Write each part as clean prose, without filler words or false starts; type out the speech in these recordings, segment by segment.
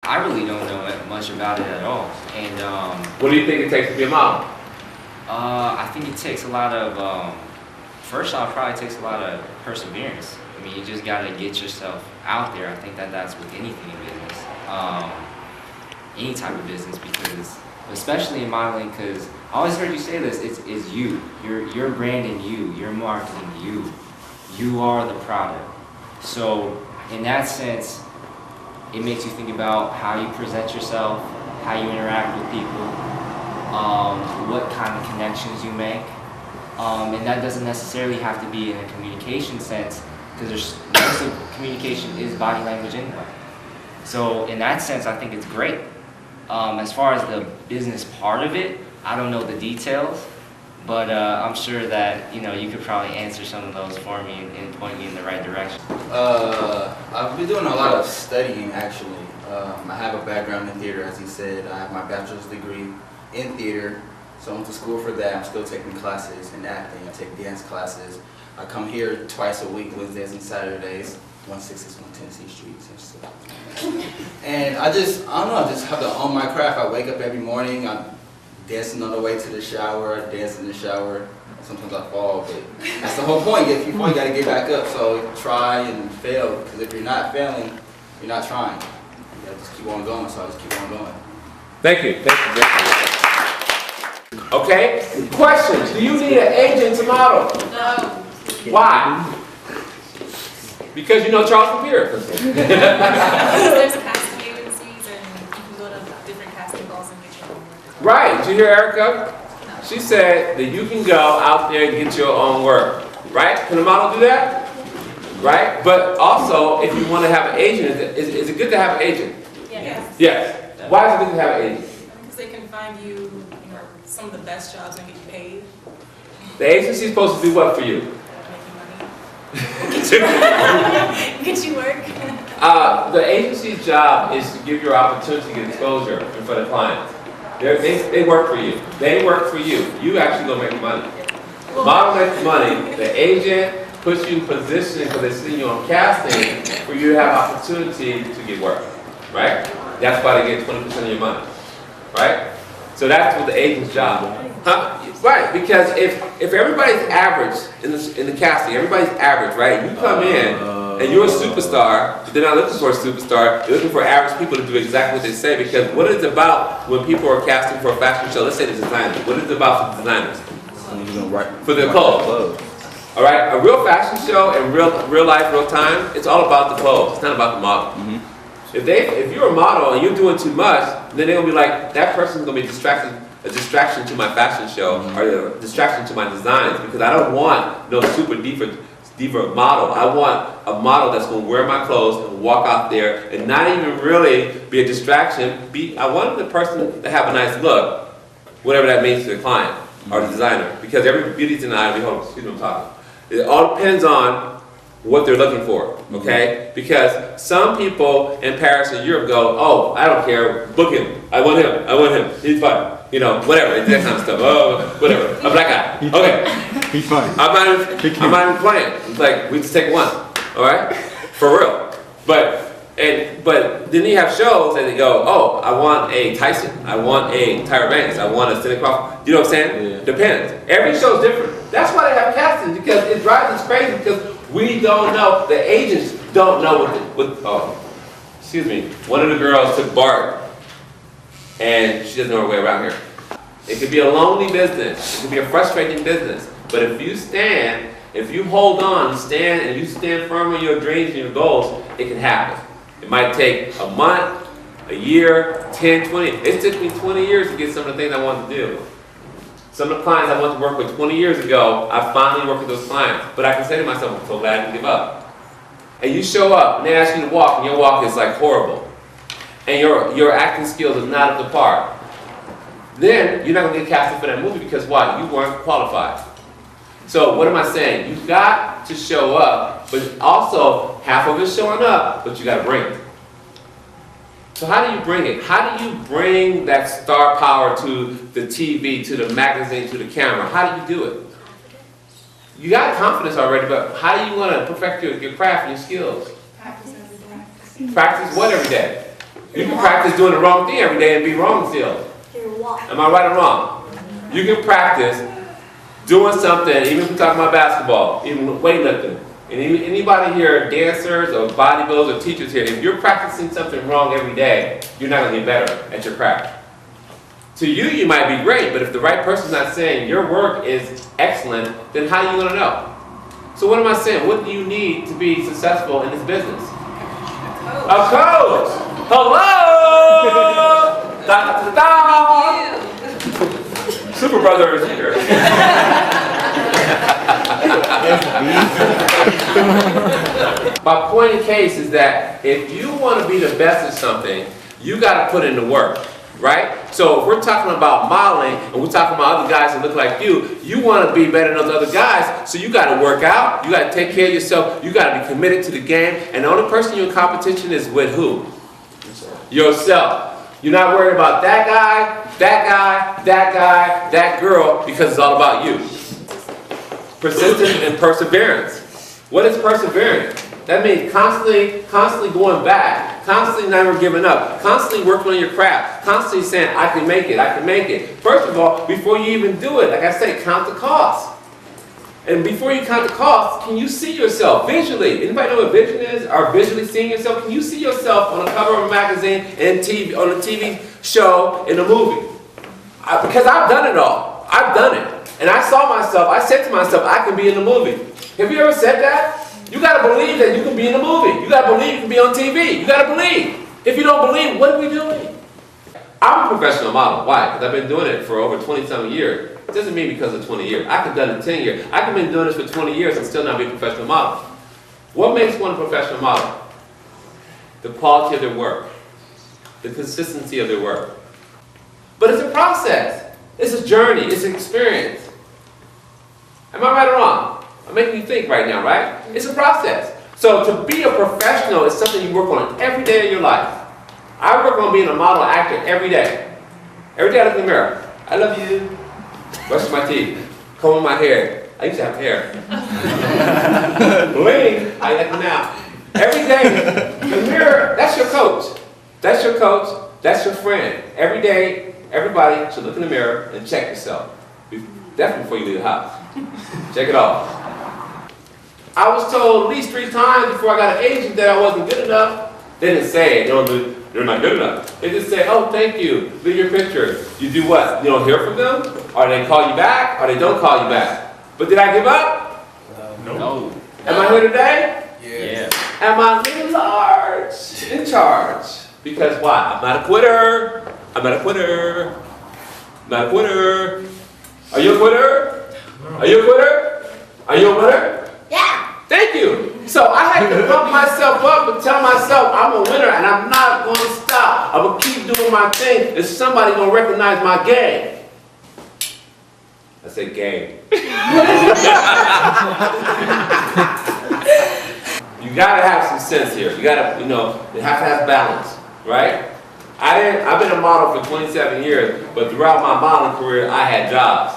I really don't know much about it at all. And what do you think it takes to be a model? I think it takes a lot of, first off, probably takes a lot of perseverance. I mean, you just gotta get yourself out there. I think that that's with anything in business, any type of business, because especially in modeling, because I always heard you say this, it's you. You're branding you, you're marketing you. You are the product. So in that sense, it makes you think about how you present yourself, how you interact with people, what kind of connections you make. And that doesn't necessarily have to be in a communication sense, because most of communication is body language anyway. So in that sense, I think it's great. As far as the business part of it, I don't know the details, but I'm sure that you could probably answer some of those for me and point me in the right direction. I've been doing a lot of studying actually. I have a background in theater, as he said. I have my bachelor's degree in theater, so I went to school for that. I'm still taking classes in acting. I take dance classes. I come here twice a week, Wednesdays and Saturdays, 166 110 C Street. And I don't know, I just have to own my craft. I wake up every morning, I'm dancing on the way to the shower, I dance in the shower. Sometimes I fall, but that's the whole point. If you fall, you gotta get back up. So try and fail, because if you're not failing, you're not trying. You gotta just keep on going, so I just keep on going. Thank you. Thank you. Okay, questions. Do you need an agent to model? No. Why? Because you know Charleston Pierce. There's casting agencies and you can go to different casting calls and get your own work. Right, did you hear Erica? No. She said that you can go out there and get your own work. Right? Can a model do that? Right? But also, if you want to have an agent, is it good to have an agent? Yes. Yes. Why is it good to have an agent? Because they can find you, some of the best jobs and get you paid. The agency is supposed to do what for you? Make you money. Get you work. The agency's job is to give you opportunity to get exposure in front of clients. They work for you. They work for you. You actually go make money. Model makes money. The agent puts you in position because they see you on casting for you to have opportunity to get work. Right? That's why they get 20% of your money. Right? So that's what the agent's job. Huh? Right, because if everybody's average in the casting, everybody's average, right? You come in and you're a superstar, but they're not looking for a superstar. They're looking for average people to do exactly what they say. Because what it's about when people are casting for a fashion show, let's say the designers. What is it about for the designers? For their clothes. All right, a real fashion show in real life, real time, it's all about the clothes. It's not about the model. Mm-hmm. If you're a model and you're doing too much, then they're gonna be like, that person's gonna be a distraction to my fashion show, or a distraction to my designs, because I don't want no super diva model. I want a model that's going to wear my clothes and walk out there and not even really be a distraction. I want the person to have a nice look, whatever that means to the client or the designer, because every beauty's in the eye of the beholder. Excuse me, I'm talking. It all depends on what they're looking for, okay? Because some people in Paris and Europe go, oh, I don't care, book him. I want him, he's fine. Whatever, that kind of stuff. Oh, whatever, a black guy. Okay. He's fine. I'm not even playing. It's like, we just take one, all right? For real. But then you have shows that they go, oh, I want a Tyson. I want a Tyra Banks. I want a Cindy Crawford. You know what I'm saying? Yeah. Depends. Every show's different. That's why they have castings, because it drives us crazy, because we don't know, the agents don't know excuse me, one of the girls took Bart, and she doesn't know her way around here. It could be a lonely business. It could be a frustrating business. But if you hold on, and you stand firm on your dreams and your goals, it can happen. It might take a month, a year, 10, 20. It took me 20 years to get some of the things I wanted to do. Some of the clients I wanted to work with 20 years ago, I finally worked with those clients. But I can say to myself, I'm so glad I didn't give up. And you show up, and they ask you to walk, and your walk is like horrible. And your acting skills is not up to par. Then you're not going to get casted for that movie, because why? You weren't qualified. So what am I saying? You've got to show up, but also half of it's showing up, but you got to bring it. So how do you bring it? How do you bring that star power to the TV, to the magazine, to the camera? How do you do it? You got confidence already, but how do you want to perfect your craft and your skills? Practice every day. Practice what every day? You can practice doing the wrong thing every day and be wrong still. Am I right or wrong? You can practice doing something, even if we're talking about basketball, even weightlifting. And anybody here, dancers or bodybuilders or teachers here, if you're practicing something wrong every day, you're not going to get better at your craft. To you, you might be great, but if the right person's not saying your work is excellent, then how are you going to know? So what am I saying? What do you need to be successful in this business? A coach! Hello! Da, da, da. Super Brother is here. My point in case is that if you want to be the best at something, you got to put in the work. Right? So if we're talking about modeling and we're talking about other guys that look like you want to be better than those other guys, so you got to work out, you got to take care of yourself, you got to be committed to the game, and the only person you're in competition is with who? Yourself. You're not worried about that guy, that guy, that guy, that girl, because it's all about you. Persistence and perseverance. What is perseverance? That means constantly going back, constantly never giving up, constantly working on your craft, constantly saying, I can make it, I can make it. First of all, before you even do it, like I say, count the cost. And before you count the cost, can you see yourself visually? Anybody know what vision is? Or visually seeing yourself? Can you see yourself on the cover of a magazine, and TV, on a TV show, in a movie? Because I've done it all. I've done it. And I saw myself, I said to myself, I can be in a movie. Have you ever said that? You got to believe that you can be in a movie. You got to believe you can be on TV. You got to believe. If you don't believe, what are we doing? I'm a professional model. Why? Because I've been doing it for over 20-some years. It doesn't mean because of 20 years. I could have done it 10 years. I could have been doing this for 20 years and still not be a professional model. What makes one a professional model? The quality of their work. The consistency of their work. But it's a process. It's a journey. It's an experience. Am I right or wrong? I'm making you think right now, right? It's a process. So to be a professional is something you work on every day of your life. I work on being a model actor every day. Every day I look in the mirror. I love you. Brush my teeth. Comb my hair. I used to have hair. Bling. I like it now. Every day, the mirror, that's your coach. That's your coach. That's your friend. Every day, everybody should look in the mirror and check yourself. Definitely before you leave the house. Check it off. I was told at least 3 times before I got an agent that I wasn't good enough. They didn't say, they're not good enough. They just say, oh, thank you, look at your picture. You do what? You don't hear from them? Or they call you back? Or they don't call you back? But did I give up? No. Am I here today? Yeah. Am I in charge? Because why? I'm not a quitter. I'm not a quitter. I'm not a quitter. Are you a quitter? Are you a quitter? Are you a winner? Yeah. Thank you. So I had to pump myself up and tell myself I'm a winner and I'm not going to stop. I'm going to keep doing my thing and somebody's going to recognize my game. I said game. You got to have some sense here. You got to, you have to have balance, right? I've been a model for 27 years, but throughout my modeling career, I had jobs.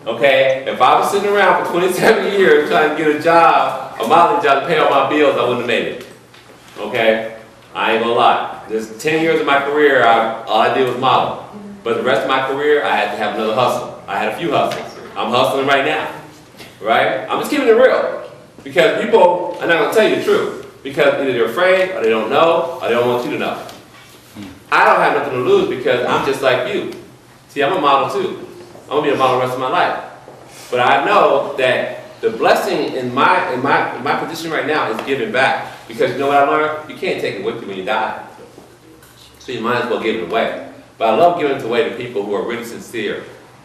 Okay, if I was sitting around for 27 years trying to get a job, a modeling job to pay all my bills, I wouldn't have made it. Okay, I ain't gonna lie. There's 10 years of my career, all I did was model. But the rest of my career, I had to have another hustle. I had a few hustles. I'm hustling right now, right? I'm just keeping it real. Because people are not gonna tell you the truth. Because either they're afraid, or they don't know, or they don't want you to know. I don't have nothing to lose because I'm just like you. See, I'm a model too. I'm gonna be a model the rest of my life. But I know that the blessing in my position right now is giving back. Because you know what I learned? You can't take it with you when you die. So you might as well give it away. But I love giving it away to people who are really sincere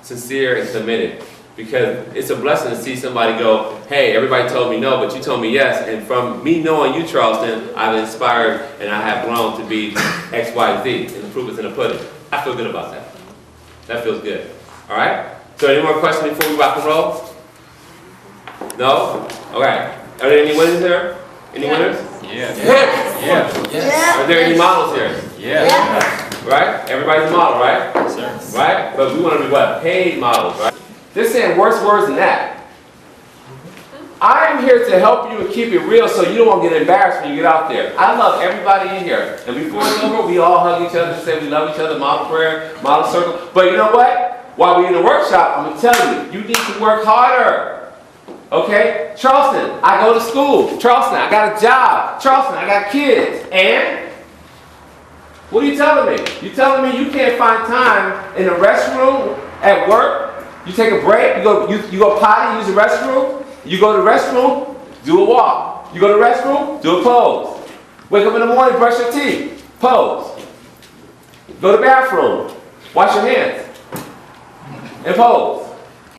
and committed. Because it's a blessing to see somebody go, hey, everybody told me no, but you told me yes. And from me knowing you, Charleston, I've inspired and I have grown to be X, Y, Z. And the proof is in the pudding. I feel good about that. That feels good. All right? So any more questions before we rock and roll? No? All right. Are there any winners here? Any winners? Yeah. Yes. Are there any models here? Yeah. Right? Everybody's a model, right? Yes, sir. Right? But we want to be what? Paid models, right? They're saying worse words than that. I am here to help you and keep it real so you don't want to get embarrassed when you get out there. I love everybody in here. And before it's over, we all hug each other and say we love each other, model prayer, model circle. But you know what? While we're in the workshop, I'm going to tell you, you need to work harder. Okay? Charleston, I go to school. Charleston, I got a job. Charleston, I got kids. And? What are you telling me? You're telling me you can't find time in the restroom, at work? You take a break, you go potty, use the restroom? You go to the restroom, do a walk. You go to the restroom, do a pose. Wake up in the morning, brush your teeth, pose. Go to the bathroom, wash your hands, and pose.